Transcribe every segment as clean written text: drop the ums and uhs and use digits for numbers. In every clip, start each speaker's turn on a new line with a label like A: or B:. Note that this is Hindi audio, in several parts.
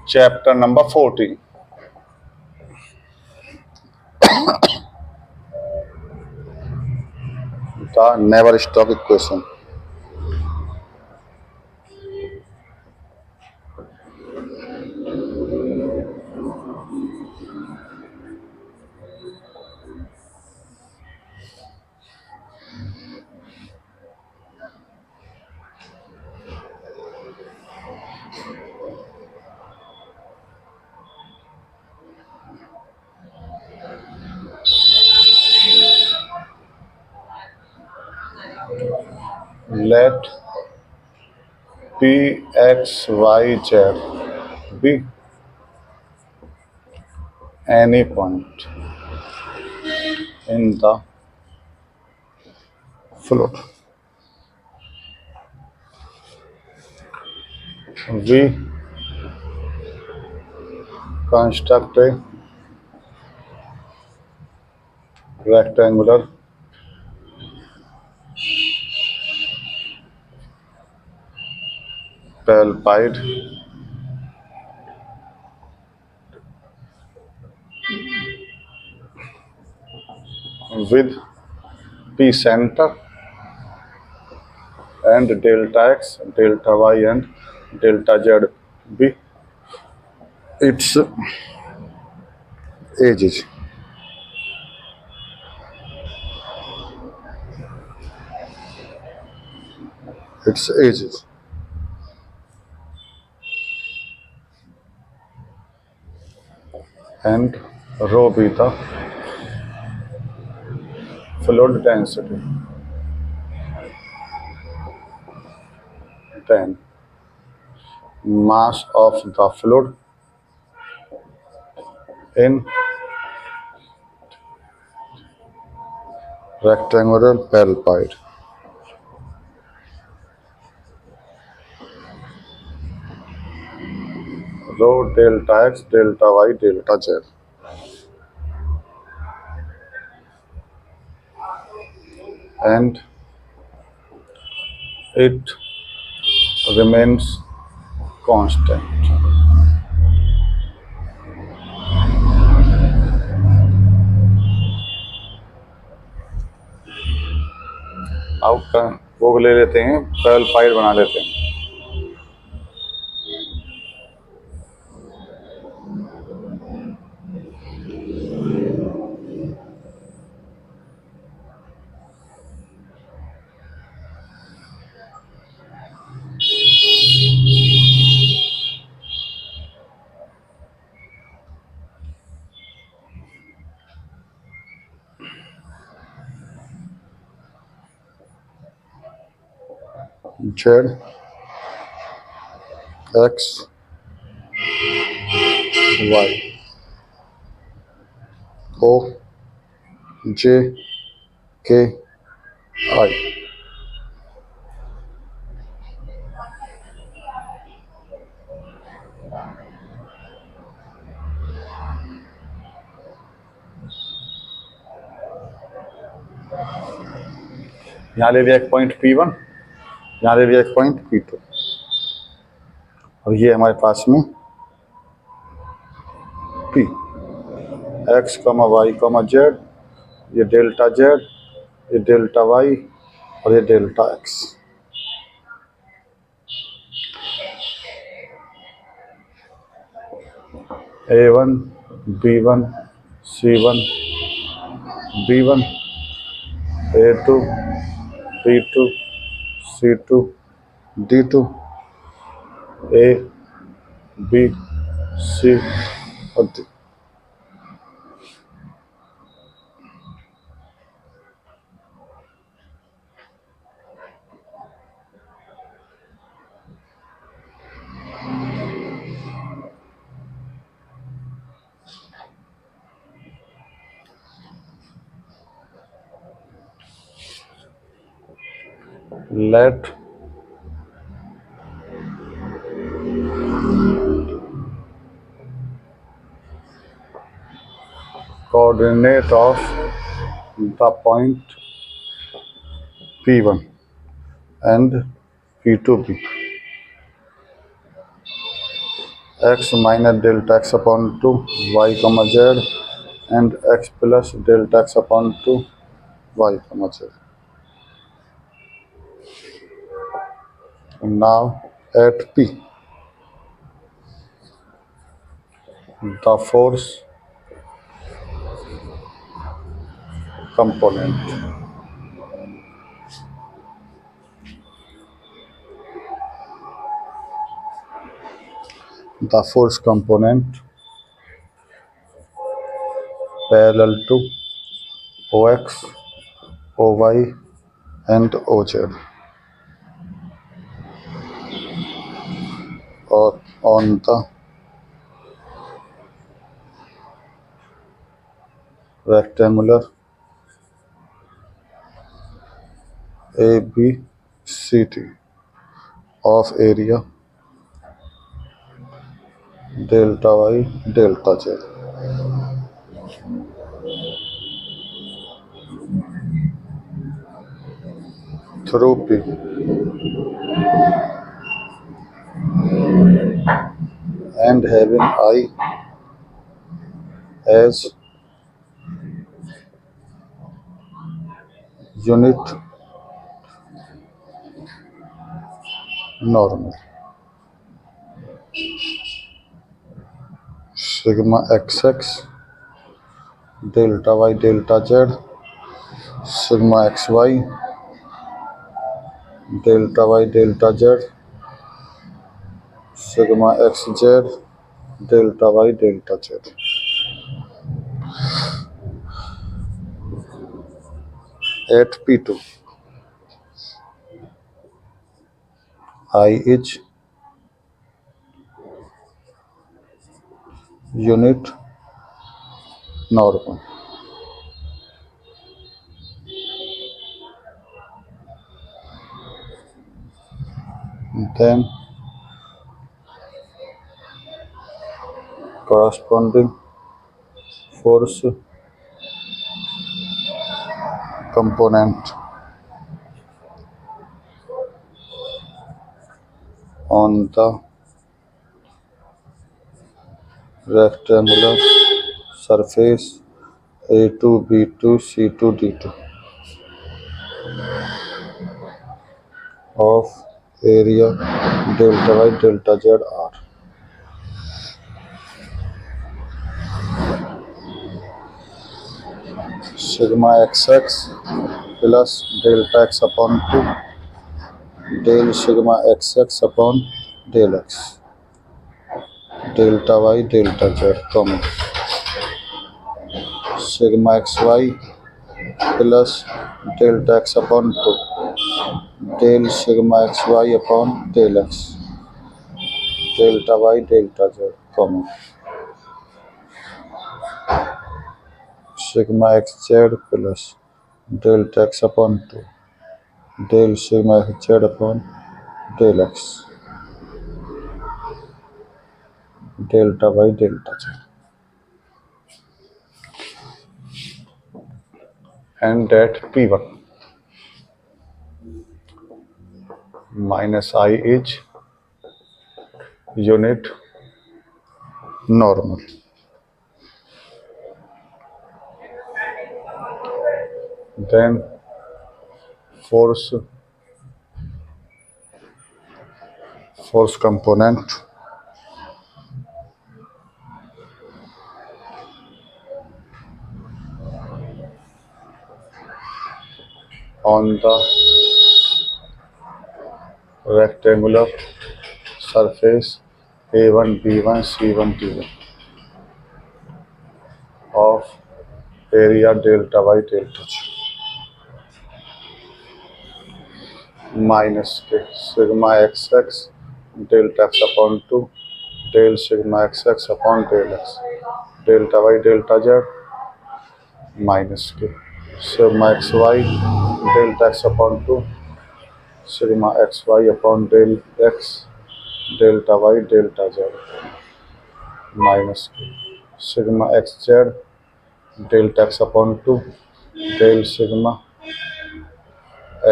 A: Chapter number 40. The never stop equation. Let P X Y Z be any point in the float. We construct a rectangular palpide with P center and delta x, delta y, and delta z be its edges. Its edges. And rho be the fluid density. Then mass of the fluid in rectangular palpide. Rho delta x, delta y, delta z. And it remains constant. अब वो ले लेते हैं, पैल्पाइड बना लेते हैं. Z X Y O J K I. यहाँ ले लिया एक पॉइंट P1, यहाँ ले लिया एक पॉइंट P2, और ये हमारे पास में P X, Y, Z, ये डेल्टा Z, ये डेल्टा Y और ये delta X. A1, B1, C1, B1, A2, B2, C2, D2, A, B, C और D. Let coordinate of the point P1 and P2 be x minus delta x upon 2 y comma z and x plus delta x upon 2 y comma z. Now at P, the force component. The force component parallel to OX, OY and OZ or on the rectangular ABCD of area delta Y delta Z through P and having I as unit normal. Sigma XX delta Y delta Z, sigma XY delta Y delta Z, sigma XZ delta Y delta Z. At P2, I is unit normal. Then corresponding force component on the rectangular surface A2, B2, C2, D2 of area delta Y delta Z R. Sigma XX plus delta X upon 2 del sigma XX upon del X delta Y delta Z, comma sigma XY plus delta X upon 2 del sigma XY upon del X delta Y delta Z, comma sigma XZ plus delta X upon 2 del sigma XZ upon del X delta Y delta Z. And at P1 minus I is unit normal. Then force component on the rectangular surface A1, B1, C1, D1 of area delta Y delta Z minus K sigma XX delta X upon 2 del sigma XX upon del X delta Y delta Z minus K sigma XY delta X upon 2 sigma XY upon del X delta Y delta Z minus K sigma XZ delta X upon 2 del sigma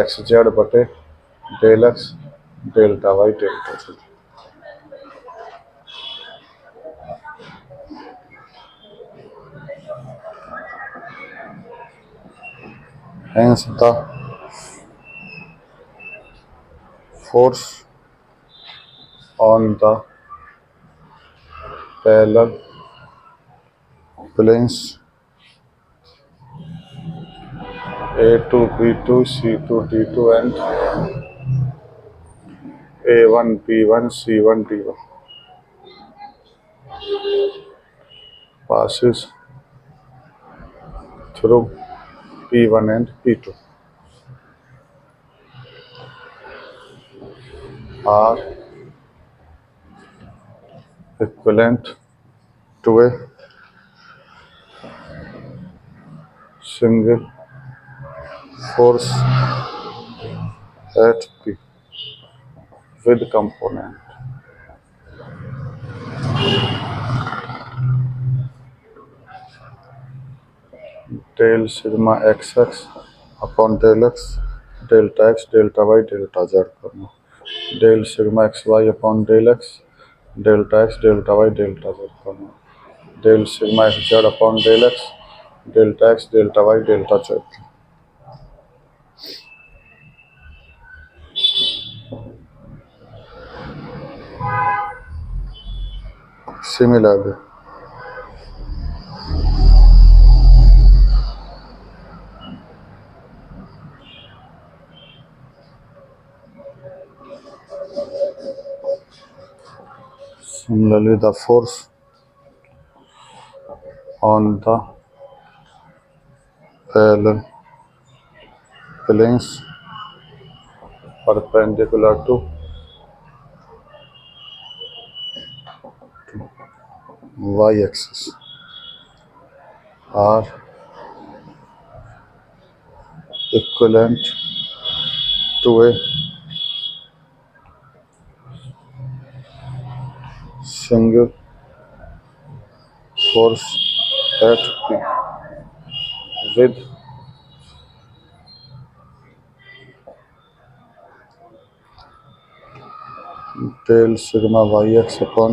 A: XZ बटे del X delta Y delta Z. Hence the force on the parallel planes A2, B2, C2, D2 and A1, B1, C1, D1 passes through P1 and P2 are equivalent to a single force at P with component del sigma xx upon del x delta x delta y delta z करना del sigma xy upon del x delta x delta y delta z करना del sigma xz upon del x delta x delta y delta z. Similarly, the force on the parallel planes perpendicular to y-axis are equivalent to a single force at P with del sigma yx upon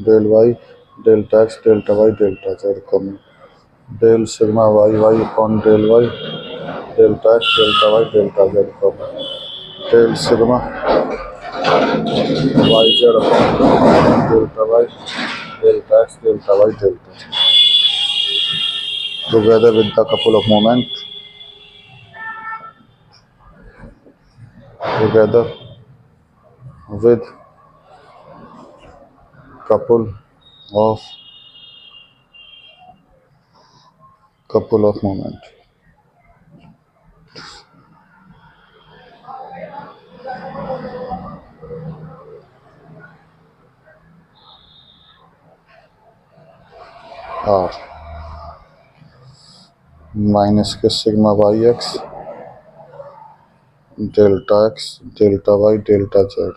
A: del y delta x delta y delta z comma del sigma y upon del y delta x delta y delta z comma del sigma yz upon delta y delta x delta y delta z together with the couple of moment together with couple of moment are minus के sigma yx delta x delta y delta z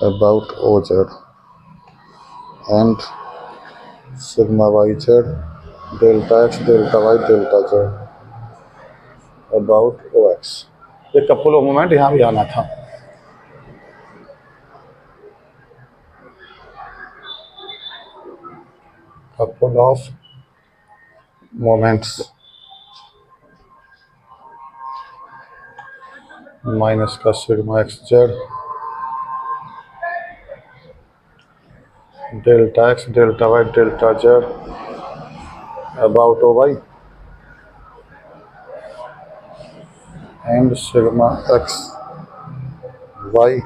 A: about oz and sigma yz delta x delta y delta z about ox. ये कपल ऑफ मोमेंट यहाँ भी आना था. Couple of moments माइनस का sigma x z delta x delta y delta z about O y and sigma x y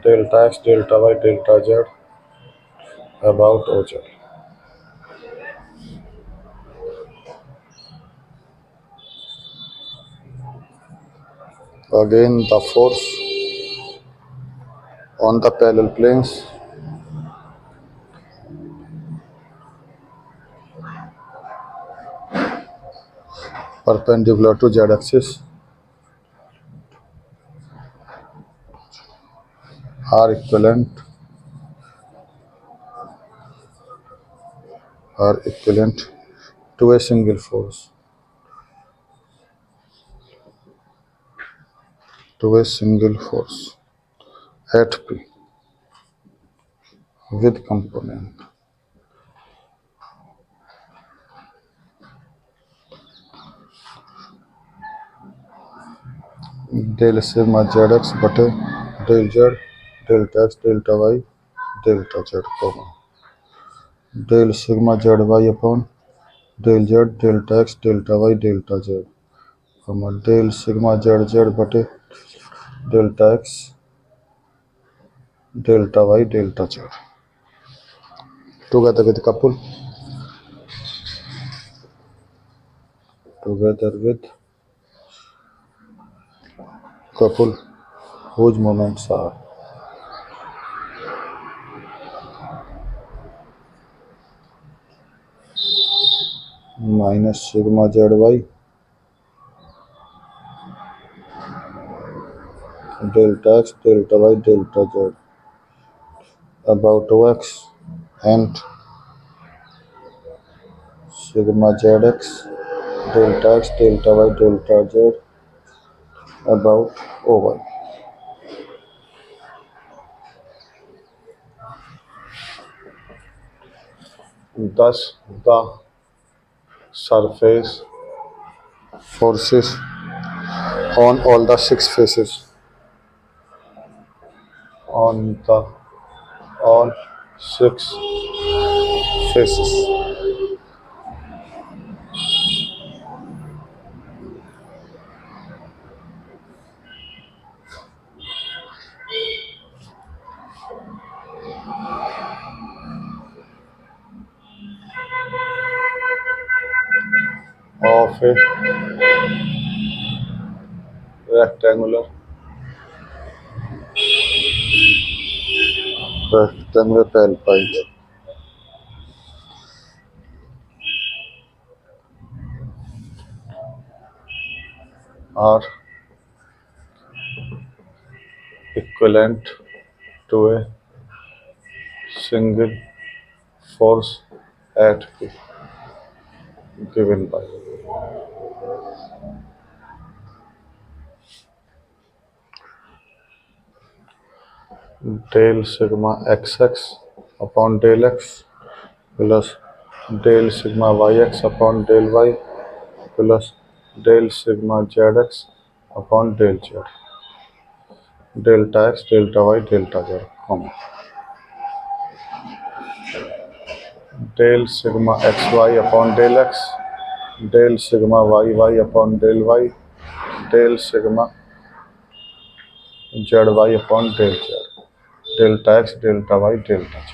A: delta x delta y delta z about O z. Again, the force on the parallel planes perpendicular to z-axis are equivalent to a single force at P with component del sigma z x बटे del z delta x delta y delta z comma del sigma z y upon del z delta x delta y delta z comma del sigma z z बटे delta x delta y delta z together with couple whose moments are minus sigma zy delta x delta y delta z about x and sigma zx delta x delta y delta z about oy. Thus the surface forces on all the six faces on the all six faces of a rectangular palpite are equivalent to a single force at P given by del sigma xx upon del x plus del sigma yx upon del y plus del sigma zx upon del z delta x delta y delta z comma del sigma xy upon del x del sigma yy upon del y del sigma zy upon del z delta x delta y delta z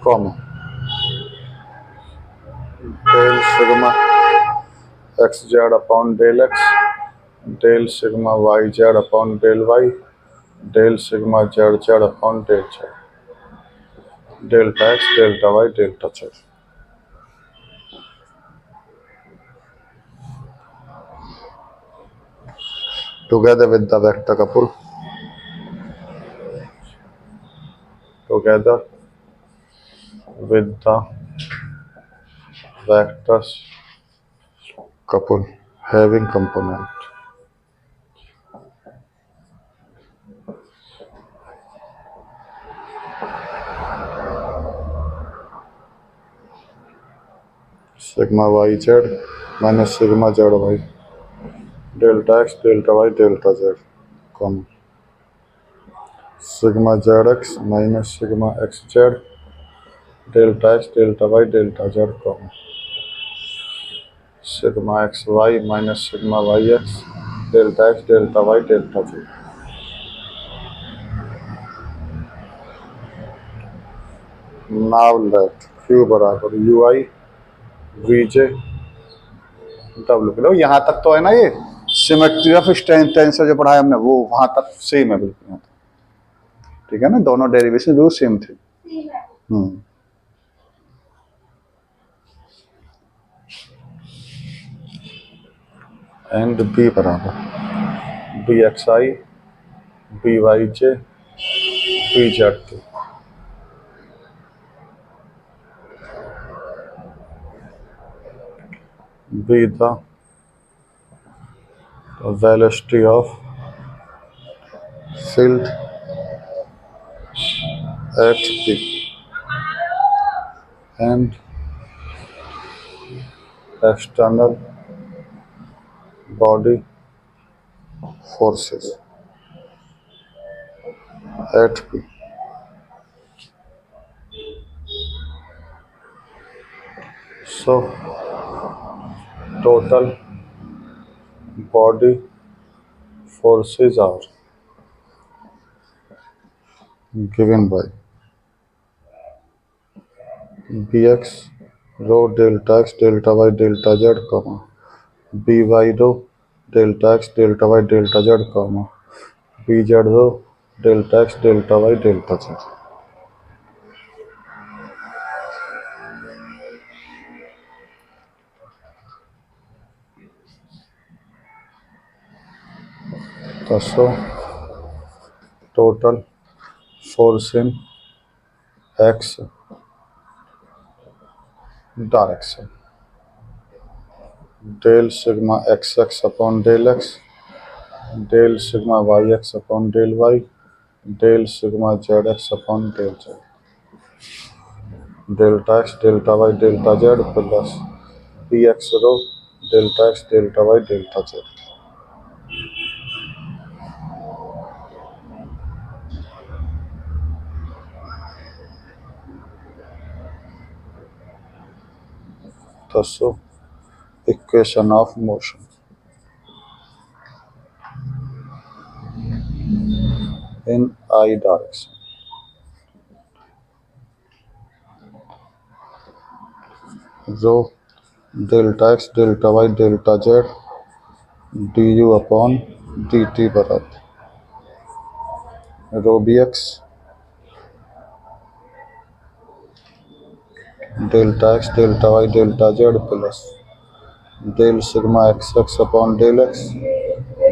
A: comma del sigma xz upon del x del sigma yz upon del y del sigma zz upon del z delta x delta y delta z together with the vector couple together with the vectors couple having component sigma yz minus sigma zy delta x delta y delta z comma sigma zx minus sigma xz delta x delta y delta z comma sigma xy minus sigma yx delta x delta y delta z now let q बराबर ui vj डब्ल्यू किलो यहाँ तक तो है ना ये सिमेट्री ऑफ टेंसर जो पढ़ाया हमने वो वहां तक सेम है बिल्कुल यहाँ तक ठीक है ना दोनों डेरिवेशन बिल्कुल सेम थे एंड बी बराबर b x i b y j b z k be the velocity of field at P and external body forces at P. So total body forces are given by Bx rho delta x delta y delta z comma By rho delta x delta y delta z comma Bz rho delta x delta y delta z. So total force in x direction del sigma xx upon del x del sigma yx upon del y del sigma zx upon del z delta x delta y delta z plus bx rho delta x delta y delta z. So equation of motion in I direction. Rho delta x delta y delta z du upon dt बराबर rho bx delta x delta y delta z plus del sigma xx upon del x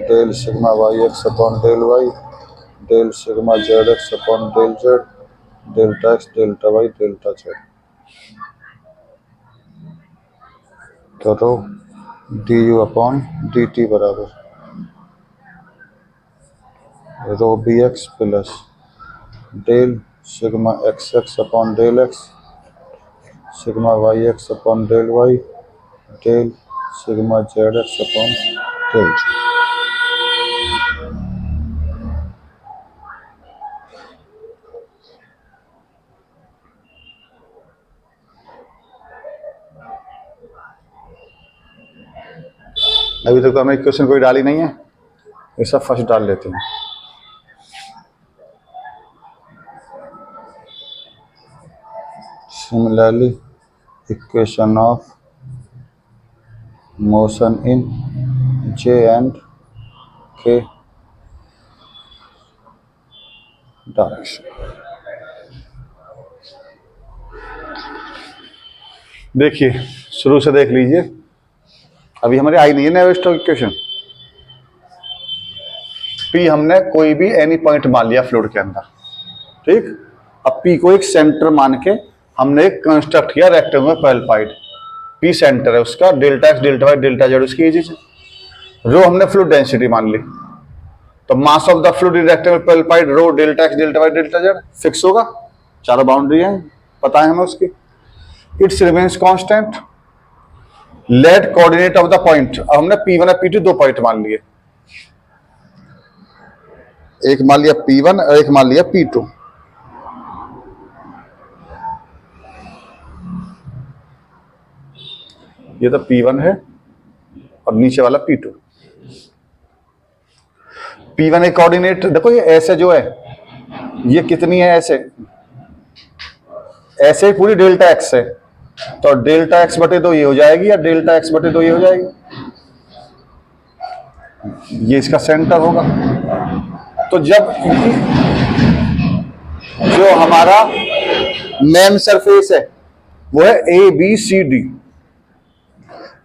A: del sigma yx upon del y del sigma zx upon del z delta x delta y delta z. तो रो du अपॉन dt बराबर rho b x plus del sigma x x upon del x sigma y x upon del y del sigma z x upon del z. अभी तक तो हमें क्वेश्चन कोई डाली नहीं है, ये सब फर्स्ट डाल लेते हैं. Similarly, equation of motion in J and K direction. देखिए शुरू से देख लीजिए, अभी हमारे आई नहीं है नाविक इक्वेशन. पी हमने कोई भी एनी पॉइंट मान लिया फ्लूइड के अंदर, ठीक. अब पी को एक सेंटर मान के हमने एक कंस्ट्रक्ट किया रेक्टेंगुलर पैरेलल. पी सेंटर है उसका, delta x delta y delta z उसकी एज है. रो हमने फ्लूइड डेंसिटी मान ली, तो mass of the fluid in rectangular parallel rho delta x delta y delta z fix होगा. चारों बाउंड्री हैं, पता है हमें उसकी. It's remains constant. Let coordinate of the point. अब हमने P1 और P2 दो पॉइंट मान लिए, एक मान लिया P1 और एक मान लिया P2. ये तो P1 है और नीचे वाला P2. P1 एक कोऑर्डिनेट देखो, ये ऐसे जो है ये कितनी है, ऐसे ऐसे पूरी डेल्टा एक्स है, तो डेल्टा एक्स बटे दो ये हो जाएगी या डेल्टा एक्स बटे दो ये हो जाएगी. ये इसका सेंटर होगा. तो जब जो हमारा मेन सरफेस है वो है ABCD,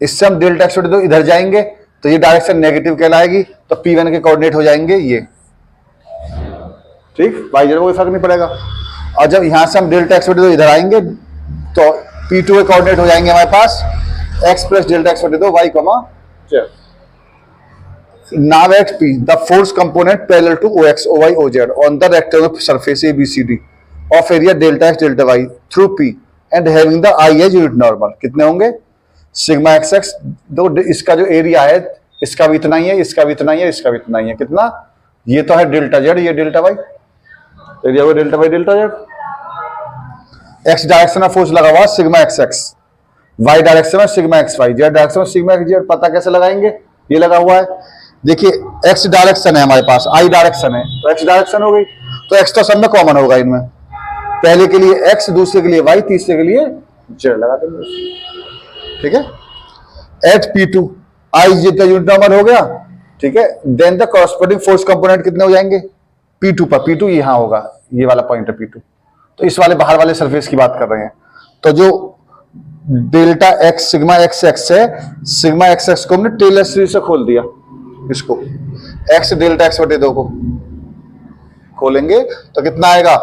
A: इससे हम डेल्टा एक्स बटे दो इधर जाएंगे तो ये डायरेक्शन नेगेटिव कहलाएगी, तो P1 के कोऑर्डिनेट हो जाएंगे ये, ठीक. वाई जेड कोई फर्क नहीं पड़ेगा. और जब यहां से हम डेल्टा एक्स बटे दो इधर आएंगे तो P2 के कोऑर्डिनेट हो जाएंगे हमारे पास x प्लस डेल्टा एक्स बटे दो y comma z. Now at P the force component parallel to OX OY OZ on the rectangular surface ABCD of area delta x delta y through p and having the i as unit normal. कितने होंगे? सिग्मा एक्स एक्स, दो इसका जो एरिया है इसका भी इतना ही है, इसका भी इतना ही है, इसका भी इतना ही है। कितना? ये तो है डेल्टा जेड, ये डेल्टा वाई, एरिया हुआ delta y delta z. X direction में फोर्स लगा हुआ sigma x x, y direction में sigma x y, z direction में सिग्मा एक्स जेड। पता कैसे लगाएंगे? ये लगा हुआ है, देखिए एक्स डायरेक्शन है हमारे पास, आई डायरेक्शन है, तो एक्स डायरेक्शन हो गई, तो एक्स तो सब में कॉमन होगा इनमें। पहले के लिए एक्स, दूसरे के लिए वाई, तीसरे के लिए जेड लगा देंगे। ठीक है, एट P2 आई जितना यूनिट नंबर हो गया। ठीक है, then the corresponding force component कितने हो जाएंगे? P2 पर, P2 यहां होगा, ये वाला पॉइंट है P2। तो इस वाले बाहर वाले सरफेस की बात कर रहे हैं। तो जो delta x sigma x x है, सिग्मा एक्स एक्स को हमने टेलर सीरीज से खोल दिया, इसको एक्स डेल्टा एक्स बटे 2 को खोलेंगे तो कितना आएगा?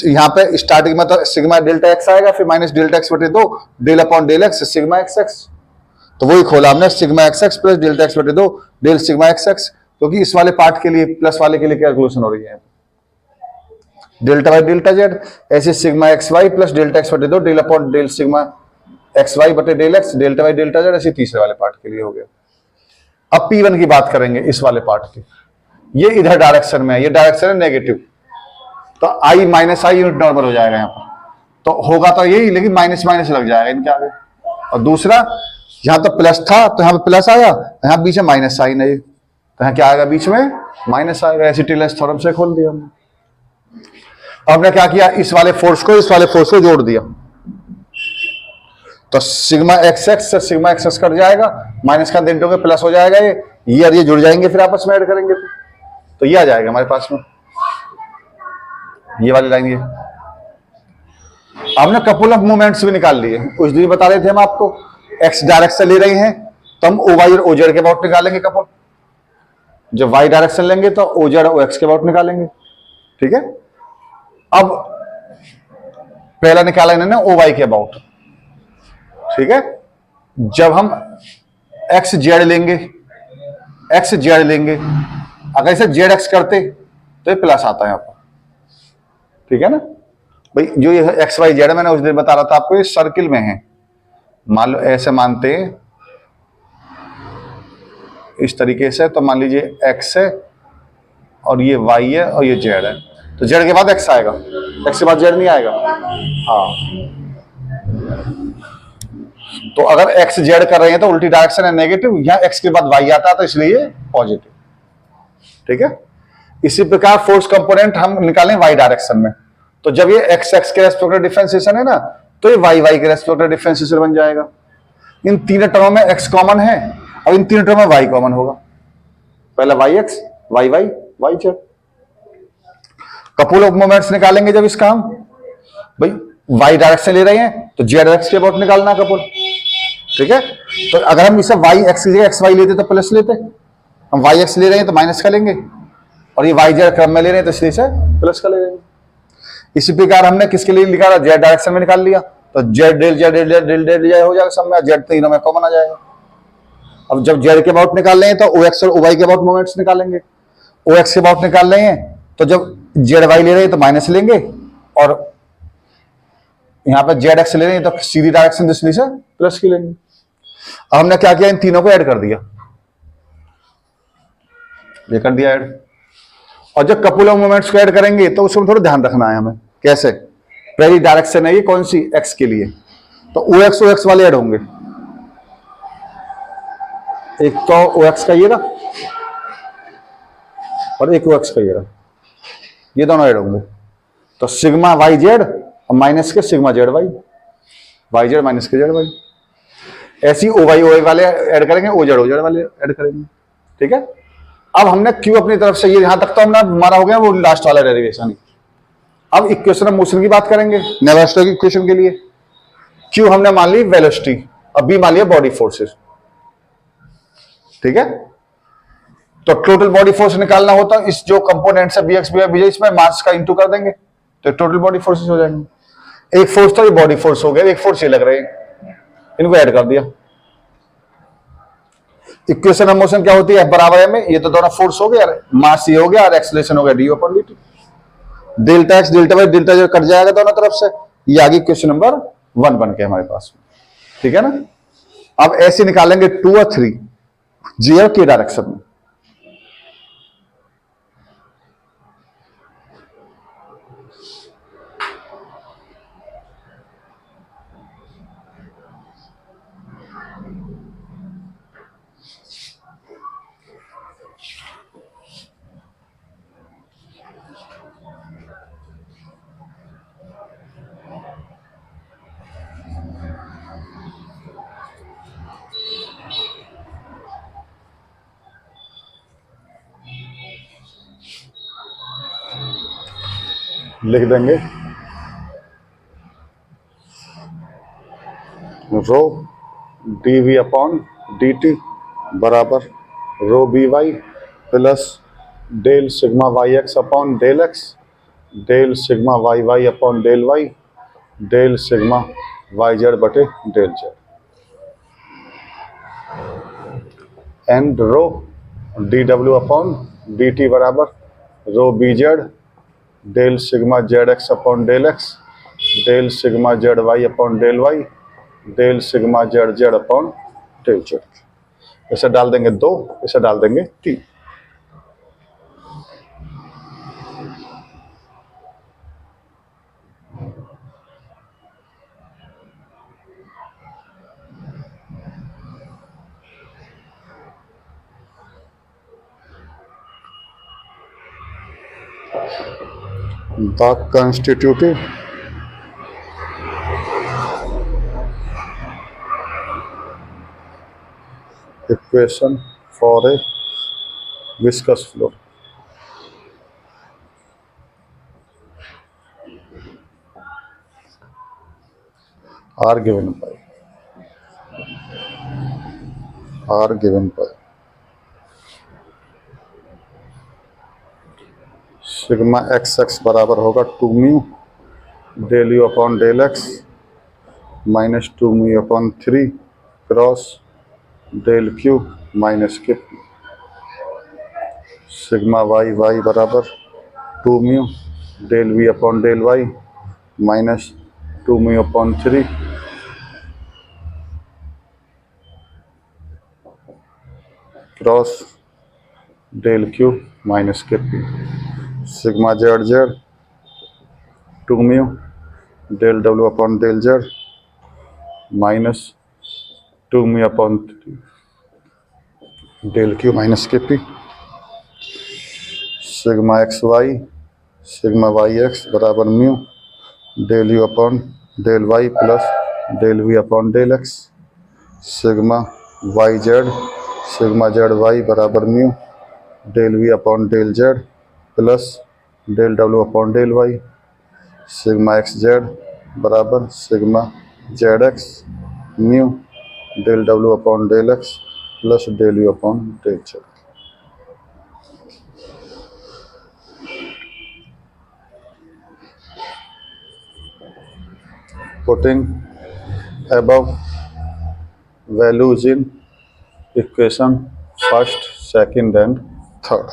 A: यहाँ पे स्टार्टिंग में तो सिग्मा डेल्टा एक्स आएगा, फिर माइनस डेल्टा एक्स बटे 2 del upon del x sigma x x. तो वही खोला हमने, sigma x x plus delta x बटे 2 डेल सिग्मा एक्स एक्स, क्योंकि इस वाले पार्ट के लिए प्लस वाले के लिए कैलकुलेशन हो रही है डेल्टा वाई डेल्टा जेड। ऐसे sigma x y plus delta x बटे 2 del upon del sigma x y बटे del x delta y delta z. ऐसे तीसरे वाले पार्ट के लिए हो गया। अब P1 की बात करेंगे, इस वाले पार्ट की। ये इधर डायरेक्शन में है, ये डायरेक्शन है नेगेटिव, तो आई माइनस आई यूनिट नॉर्मल हो जाएगा यहाँ पर। तो होगा तो यही, लेकिन माइनस माइनस लग जाएगा इनके आगे। और दूसरा, यहाँ तो प्लस था तो यहाँ पे प्लस आया, यहाँ बीच में माइनस साइन है, तो यहाँ क्या आएगा? बीच में माइनस आएगा। ऐसे टेलर्स थ्योरम से खोल दिया हमने। हमने क्या किया? इस वाले फोर्स को इस वाले फोर्स को जोड़ दिया, तो सिग्मा एक्स एक्स से सिग्मा एक्स एक्स कट जाएगा, माइनस का दिन टोगे प्लस हो जाएगा, ये और ये जुड़ जाएंगे, फिर आपस में ऐड करेंगे तो ये आ जाएगा हमारे पास में, ये वाली लाइन। ये हमने कपल ऑफ मोमेंट्स भी निकाल लिए। उस दिन बता रहे थे हम आपको, एक्स डायरेक्शन ले रहे हैं तो हम ओ वाई और ओ जेड के अबाउट निकालेंगे कपल। जब वाई डायरेक्शन लेंगे तो ओ जेड ओ एक्स के अबाउट निकालेंगे। ठीक है, अब पहला निकाला इन्होंने ओ वाई के अबाउट। ठीक है, जब हम एक्स जेड लेंगे, एक्स जेड लेंगे, अगर इसे जेड एक्स करते तो ये प्लस आता है यहाँ पर। ठीक है ना भाई, जो ये एक्स वाई जेड मैंने उस दिन बता रहा था आपको, ये सर्किल में है। मान लो ऐसे मानते इस तरीके से, तो मान लीजिए एक्स है और ये वाई है और ये जेड है, तो जेड के बाद एक्स आएगा, एक्स के बाद जेड नहीं आएगा। हाँ, तो अगर एक्स जेड कर रहे हैं तो उल्टी डायरेक्शन है नेगेटिव, यहाँ एक्स के बाद वाई आता है तो इसलिए पॉजिटिव। ठीक है, इसी प्रकार फोर्स कंपोनेंट हम निकालें वाई डायरेक्शन में, तो जब ये एक्स एक्स के रेस्पेक्ट में डिफरेंशिएशन है ना, तो ये वाई वाई के रेस्पेक्ट में डिफरेंशिएशन बन जाएगा। इन तीनों टर्मों में एक्स कॉमन है और इन तीनों टर्मों में वाई कॉमन होगा। पहला y x y y y z. Couple of moments निकालेंगे जब इसका हम, भाई वाई डायरेक्शन ले रहे हैं तो जेड एक्स के अबाउट निकालना कपल। ठीक है, तो अगर हम इसे वाई एक्स की जगह एक्स वाई लेते तो प्लस लेते, हम वाई एक्स ले रहे हैं तो माइनस का लेंगे, और ये वाई जेड क्रम में ले रहे हैं तो इसलिए से प्लस का ले रहे हैं। इसी प्रकार हमने किसके लिए निकाला? जेड डायरेक्शन में निकाल लिया, तो z del z del z del del हो जाएगा सब में, जेड तीनों में कॉमन आ जाएगा। अब जब जेड के अबाउट निकाल रहे हैं तो ओ एक्स और ओ वाई के अबाउट मोमेंट्स निकालेंगे। ओ एक्स के अबाउट निकाल रहे हैं तो जब जेड वाई ले रहे हैं तो माइनस लेंगे, और यहाँ पे जेड एक्स ले रहे हैं तो सीधी डायरेक्शन इसलिए से प्लस की लेंगे। अब हमने क्या किया? इन तीनों को ऐड कर दिया, ये कर दिया ऐड। और जब कपल ऑफ मोमेंट्स को ऐड करेंगे तो उसमें थोड़ा ध्यान रखना है हमें। कैसे? पहली डायरेक्शन है ये कौन सी? एक्स के लिए, तो ओ एक्स वाले ऐड होंगे। एक तो ओ एक्स का ये रहा और एक ओ एक्स का ये रहा, ये दोनों ऐड होंगे। तो सिग्मा वाई जेड और माइनस के sigma z y, y z minus के जेड वाई। ऐसी ओ वाई वाले ऐड करेंगे, ओ जेड वाले ऐड करेंगे। ठीक है, अब हमने क्यू अपनी तरफ से, ये यहां तक तो हमने हमारा हो गया वो लास्ट वाला डेरिवेशन। अब इक्वेशन ऑफ मोशन की बात करेंगे, नेवास्टोक इक्वेशन के लिए। क्यू हमने मान ली वेलोसिटी और बी मान लिया बॉडी फोर्सेस। ठीक है, तो टोटल बॉडी फोर्स निकालना होता है, इस जो कंपोनेंट है bx by bj, इसमें मास का इंटू कर देंगे तो टोटल बॉडी फोर्सेस हो जाएंगे। एक फोर्स तो ये बॉडी फोर्स हो गया, एक फोर्स ये लग रहे हैं, इनको ऐड कर दिया। इक्वेशन ऑफ मोशन क्या होती है? F बराबर है में, ये तो दोनों फोर्स हो गया, मास ये हो गया और एक्सेलरेशन हो गया डी/dt। Delta x delta y delta z cut जाएगा दोनों तरफ से। ये आगे क्वेश्चन नंबर 1 बन के हमारे पास में, ठीक है ना। अब ऐसे निकालेंगे 2 और 3 जी और के डायरेक्शन में। लिख देंगे rho d v upon d t बराबर rho b y plus del sigma y x upon del x, del sigma y y upon del y, del sigma y z बटे del z, and rho d डब्ल्यू अपॉन डी टी बराबर rho b z del sigma z x upon del x, del sigma z y upon del y, del sigma z z upon del z. इसे डाल देंगे 2, इसे डाल देंगे 3। The constitutive equation for a viscous fluid are given by sigma x x बराबर होगा 2 mu del u upon del x minus 2 mu upon 3 cross del q minus के, सिग्मा वाई वाई बराबर 2 mu del v upon del y minus 2 mu upon 3 cross del q minus k p, sigma z z 2 mu del डब्ल्यू upon del z minus 2 mu upon 3 del q minus k p, sigma y x बराबर mu del u upon del y plus del v upon del x, sigma z y बराबर mu del v upon del z plus del डब्ल्यू upon del y, sigma x z बराबर sigma z x mu del डब्ल्यू upon del x plus del u upon del z. Putting above values in equation first, second and third.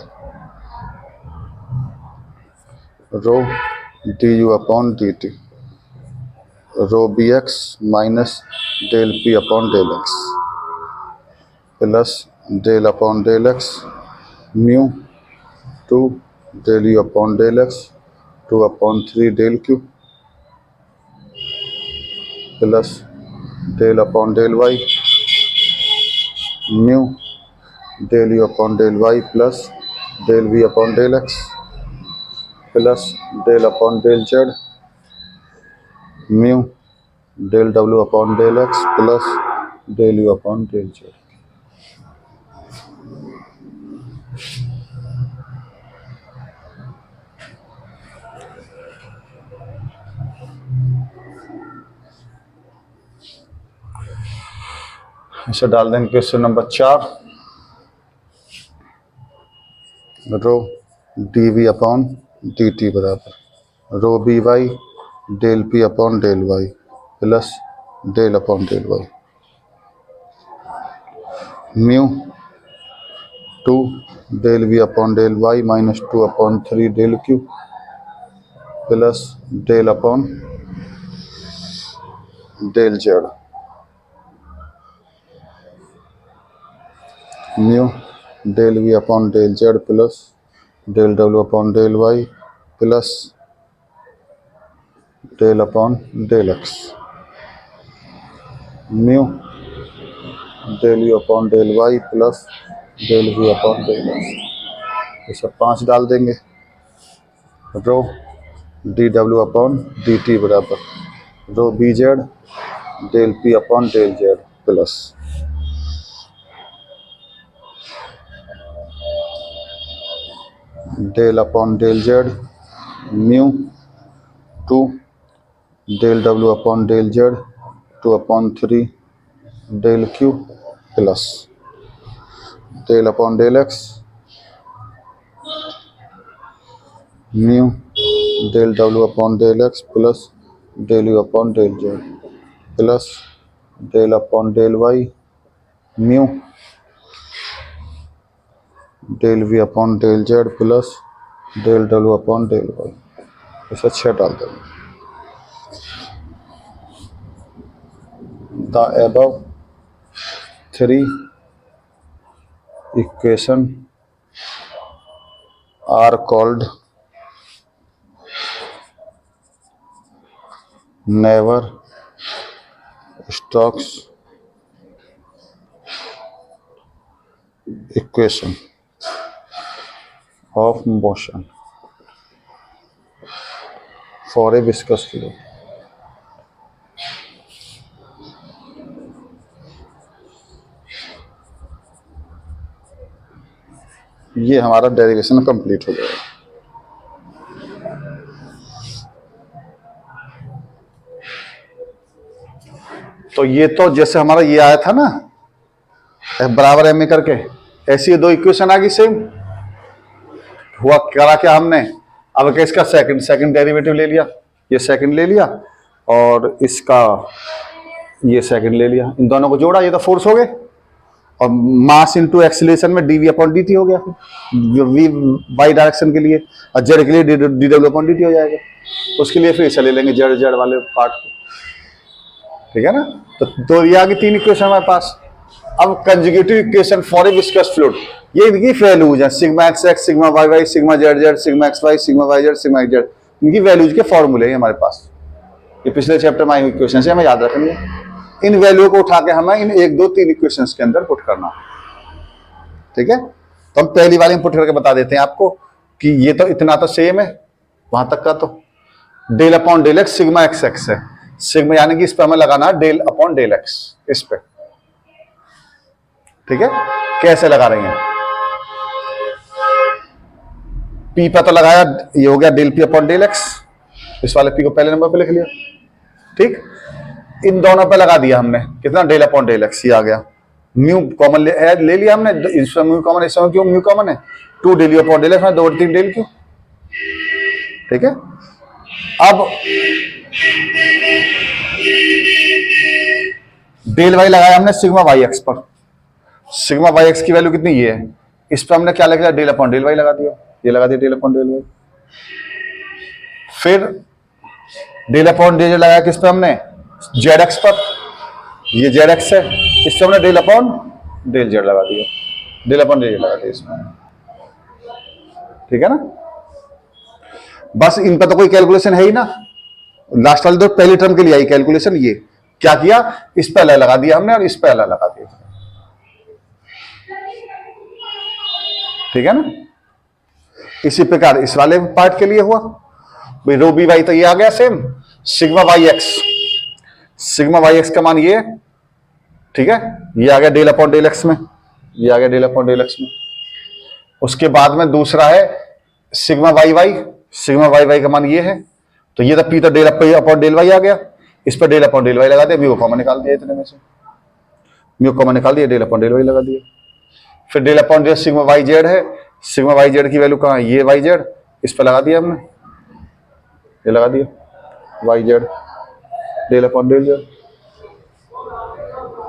A: Rho du upon dt, rho bx minus del p upon del x plus del upon del x mu 2 del u upon del x 2 upon 3 del q plus del upon del y mu del u upon del y plus del v upon del x plus del upon del z mu del डब्ल्यू upon del x plus del u upon del z. इसे डाल देंगे question number 4, rho d v upon d t बराबर rho b y del p upon del y plus del upon del y mu 2 del v upon del y minus 2 upon 3 del q plus del upon del z mu del v upon del z plus del डब्ल्यू upon del y plus del upon del x mu del u upon del y plus del v upon del x. ये सब 5 डाल देंगे। रो डी डब्ल्यू अपॉन डी टी बराबर rho b z del p upon del z plus del upon del z mu 2 del डब्ल्यू upon del Z 2 upon 3 del q plus del upon del x mu del डब्ल्यू upon del x plus del u upon del z plus del upon del y mu del v upon del z plus del डब्ल्यू अपॉन डेल वाई। इसे 6 डाल देंगे। The above 3 equation are called Navier-Stokes equation of motion for a viscous fluid। ये हमारा डेरिवेशन कंप्लीट हो गया। तो ये तो जैसे हमारा ये आया था ना F बराबर एम ए करके, ऐसी 2 इक्वेशन आ गई सेम। हुआ करा क्या हमने, अब इसका सेकंड डेरिवेटिव ले लिया, ये सेकंड ले लिया और इसका ये सेकंड ले लिया, इन दोनों को जोड़ा, ये तो फोर्स हो गए और मास इनटू एक्सीलरेशन में dv अपॉन dt हो गया, फिर v वाई डायरेक्शन के लिए और जेड के लिए dw अपॉन dt हो जाएगा। उसके लिए फिर इसे ले लेंगे जेड वाले पार्ट को, ठीक है ना। तो ये आ गई 3 इक्वेशन हमारे पास। अब conjugative equation for a viscous fluid, ये इनकी वैल्यूज है sigma x x sigma y y sigma z z sigma x y sigma y z sigma z, इनकी वैल्यूज के फॉर्मूले हैं हमारे पास। ये पिछले चैप्टर में आई हुई इक्वेशन से हमें याद रखेंगे। इन वैल्यू को उठा के हमें इन 1 2 3 इक्वेशंस के अंदर पुट करना, ठीक है। तो हम पहली वाली में पुट करके बता देते हैं आपको कि ये तो इतना तो सेम है, वहां तक का तो del upon del x sigma x x है, सिग्मा यानी कि इस पर हमें लगाना है डेल अपॉन डेल एक्स इस पे, ठीक है। कैसे लगा रहे हैं, पी पे तो लगाया, ये हो गया del p upon del x, इस वाले पी को पहले नंबर पे लिख लिया, ठीक। इन दोनों पे लगा दिया हमने कितना, डेल अपॉन डेल एक्स, ये आ गया। म्यू कॉमन ले लिया हमने, इसमें म्यू कॉमन, इसमें क्यों म्यू कॉमन है, 2 del u upon del x, 2 3 del q, ठीक है। अब डेल वाई लगाया हमने सिग्मा वाई एक्स पर, सिग्मा वाई एक्स की वैल्यू कितनी ये है, इस पर हमने क्या लगा दिया, डेल अपॉन डेल वाई लगा दिया, ये लगा दिया डेल अपॉन डेल वाई। फिर डेल अपॉन डेल लगाया किस पे हमने, जेड एक्स पर, ये जेड एक्स है, इस पर हमने डेल अपॉन डेल जेड लगा दिया, डेल अपॉन डेल जेड लगा दिया इसमें, ठीक है ना। बस इन पर तो कोई कैलकुलेशन है ही ना, लास्ट वाले 2 पहली टर्म के लिए आई कैलकुलेशन। ये क्या किया, इस पे अलग लगा दिया हमने और इस पे अलग लगा दिया, ठीक है ना। इसी प्रकार इस वाले पार्ट के लिए हुआ भाई, रो बी वाई तो ये आ गया same, sigma y x, sigma y x का मान ये है, ठीक है, ये आ गया डेल अपॉन डेल एक्स में, ये आ गया डेल अपॉन डेल एक्स में। उसके बाद में दूसरा है sigma y y, sigma y y का मान ये है, तो ये तो पी तो डेल अपॉन डेल वाई आ गया, इस पर डेल अपॉन डेल वाई लगा दिया, म्यू कॉमन निकाल दिया, इतने में से म्यू कॉमन निकाल दिया, डेल अपॉन डेल वाई लगा दिया। फिर del upon del sigma y z है, सिग्मा वाई जेड की वैल्यू कहाँ है, ये वाई जेड, इस पर लगा दिया हमने, ये लगा दिया y z del upon del z,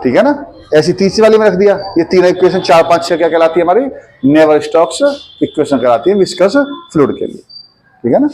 A: ठीक है ना। ऐसी तीसरी वाली में रख दिया। ये तीनों इक्वेशन 4 5 6 क्या कहलाती है, हमारी नेवर स्टोक्स इक्वेशन कहलाती है विस्कस फ्लूइड के लिए, ठीक है ना।